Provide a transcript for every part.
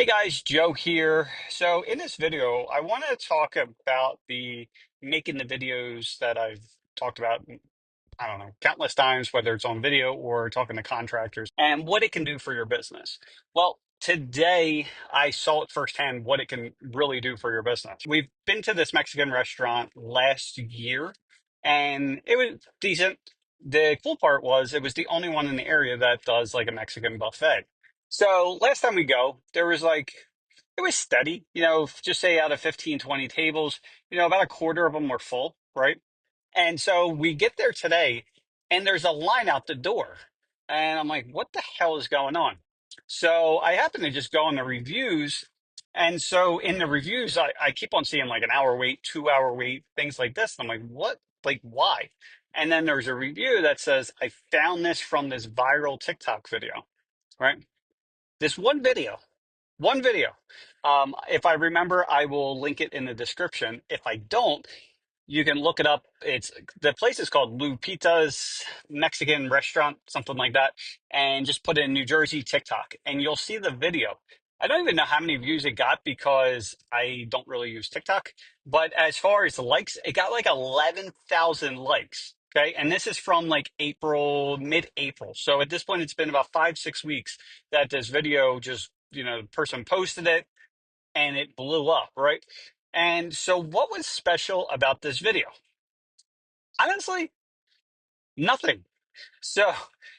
Hey guys, Joe here. So in this video, I want to talk about the making the videos that I've talked about, I don't know, countless times, whether it's on video or talking to contractors, and what it can do for your business. Well, today I saw it firsthand what it can really do for your business. We've been to this Mexican restaurant last year, and it was decent. The cool part was it was the only one in the area that does like a Mexican buffet. So last time we go, there was like, it was steady, just say out of 15, 20 tables, about a quarter of them were full, right? And so we get there today and there's a line out the door. And I'm like, what the hell is going on? So I happen to just go on the reviews. And so in the reviews, I keep on seeing like an hour wait, 2 hour wait, things like this. And I'm like, what? Like, why? And then there's a review that says, I found this from this viral TikTok video, right? This one video. If I remember, I will link it in the description. If I don't, you can look it up. It's the place is called Lupita's Mexican Restaurant, something like that, and just put in New Jersey TikTok, and you'll see the video. I don't even know how many views it got because I don't really use TikTok. But as far as likes, it got like 11,000 likes. Okay. And this is from like April, mid-April. So at this point, it's been about 5, 6 weeks that this video just, the person posted it and it blew up, right? And so, what was special about this video? Honestly, nothing. So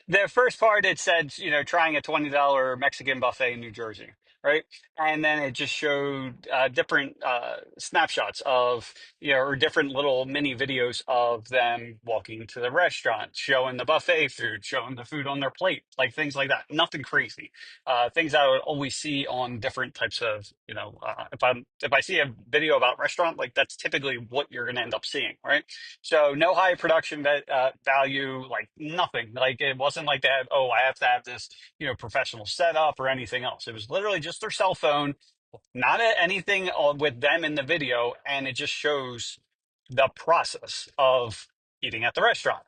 the first part it said, trying a $20 Mexican buffet in New Jersey, right? And then it just showed different snapshots of, or different little mini videos of them walking to the restaurant, showing the buffet food, showing the food on their plate, like things like that. Nothing crazy. Things I would always see on different types of, if I see a video about restaurant, like that's typically what you're going to end up seeing, right? So no high production value, like nothing. Like it wasn't like that. Oh, I have to have this, professional setup or anything else. It was literally just their cell phone, not anything with them in the video, and it just shows the process of eating at the restaurant.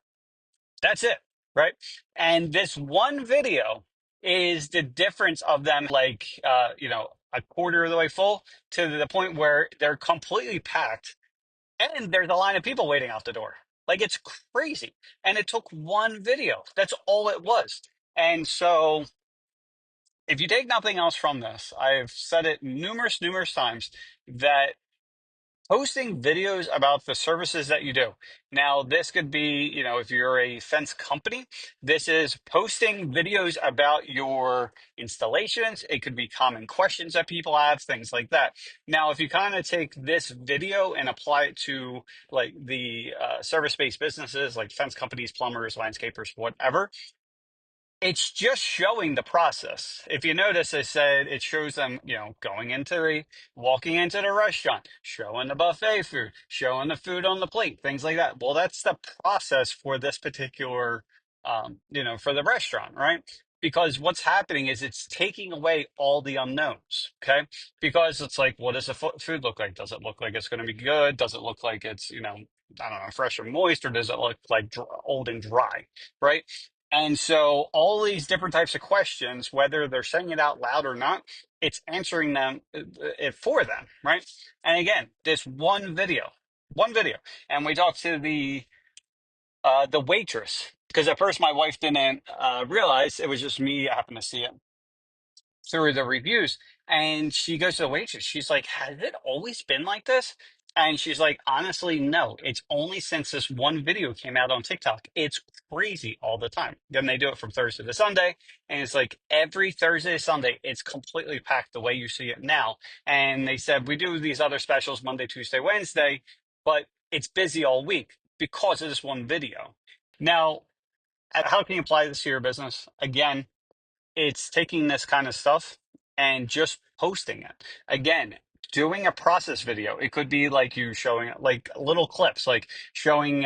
That's it, right? And this one video is the difference of them, like a quarter of the way full to the point where they're completely packed and there's a line of people waiting out the door. Like it's crazy. And it took one video. That's all it was. And so if you take nothing else from this, I've said it numerous, numerous times that posting videos about the services that you do. Now, this could be, if you're a fence company, this is posting videos about your installations. It could be common questions that people have, things like that. Now, if you kind of take this video and apply it to like the service-based businesses like fence companies, plumbers, landscapers, whatever, it's just showing the process. If you notice, I said it shows them, walking into the restaurant, showing the buffet food, showing the food on the plate, things like that. Well, that's the process for this particular, for the restaurant, right? Because what's happening is it's taking away all the unknowns, okay? Because it's like, what does the food look like? Does it look like it's going to be good? Does it look like it's, I don't know, fresh or moist, or does it look like old and dry, right? And so all these different types of questions, whether they're saying it out loud or not, it's answering them it for them, right? And again, this one video, and we talked to the waitress because at first my wife didn't realize it was just me. I happened to see it through the reviews, and she goes to the waitress. She's like, "Has it always been like this?" And she's like, "Honestly, no. It's only since this one video came out on TikTok. It's crazy all the time." Then they do it from Thursday to Sunday, and it's like every Thursday to Sunday, it's completely packed the way you see it now. And they said we do these other specials Monday, Tuesday, Wednesday, but it's busy all week because of this one video. Now, how can you apply this to your business? Again, it's taking this kind of stuff and just posting it. Again, doing a process video. It could be like you showing like little clips, like showing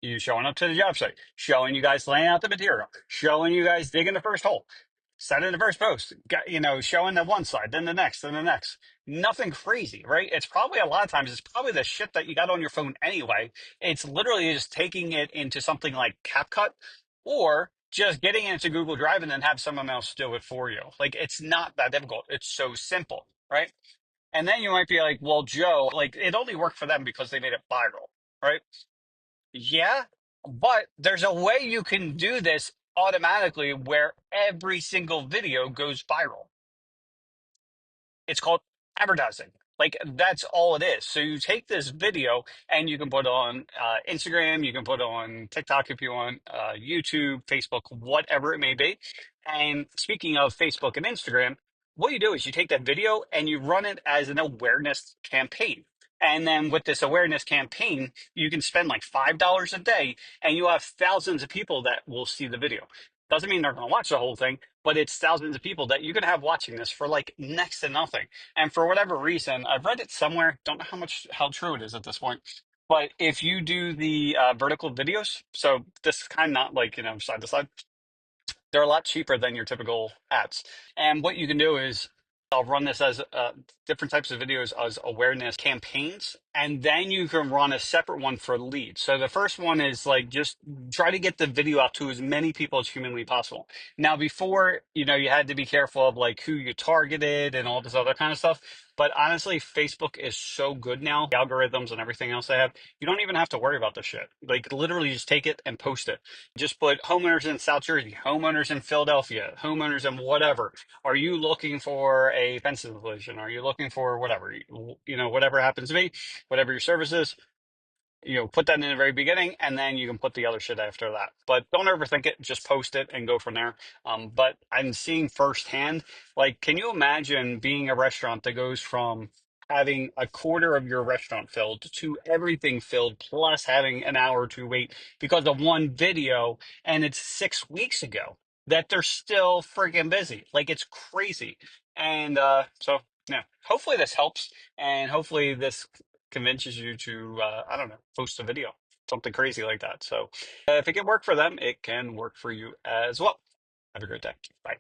you showing up to the job site, showing you guys laying out the material, showing you guys digging the first hole, setting the first post, showing the one side, then the next, then the next. Nothing crazy, right? It's probably a lot of times it's probably the shit that you got on your phone anyway. It's literally just taking it into something like CapCut or just getting into Google Drive and then have someone else do it for you. Like it's not that difficult. It's so simple, right? And then you might be like, well, Joe, like it only worked for them because they made it viral, right? Yeah, but there's a way you can do this automatically where every single video goes viral. It's called advertising. Like that's all it is. So you take this video and you can put it on Instagram, you can put it on TikTok if you want, YouTube, Facebook, whatever it may be. And speaking of Facebook and Instagram, what you do is you take that video and you run it as an awareness campaign. And then with this awareness campaign, you can spend like $5 a day and you have thousands of people that will see the video. Doesn't mean they're going to watch the whole thing, but it's thousands of people that you can have watching this for like next to nothing. And for whatever reason, I've read it somewhere, don't know how true it is at this point. But if you do the vertical videos, so this is kind of not like, side to side, they're a lot cheaper than your typical ads. And what you can do is I'll run this as different types of videos as awareness campaigns, and then you can run a separate one for leads. So the first one is like just try to get the video out to as many people as humanly possible. Now, before, you had to be careful of like who you targeted and all this other kind of stuff. But honestly, Facebook is so good now, the algorithms and everything else they have. You don't even have to worry about this shit. Like literally just take it and post it. Just put homeowners in South Jersey, homeowners in Philadelphia, homeowners in whatever. Are you looking for a fence installation? Are you looking for whatever? Whatever happens to be, whatever your service is, put that in the very beginning, and then you can put the other shit after that. But don't overthink it. Just post it and go from there. But I'm seeing firsthand, like, can you imagine being a restaurant that goes from having a quarter of your restaurant filled to everything filled, plus having an hour to wait because of one video, and it's 6 weeks ago that they're still freaking busy. Like, it's crazy. And so, yeah, hopefully this helps, and hopefully this convinces you to, I don't know, post a video, something crazy like that. So if it can work for them, it can work for you as well. Have a great day. Bye.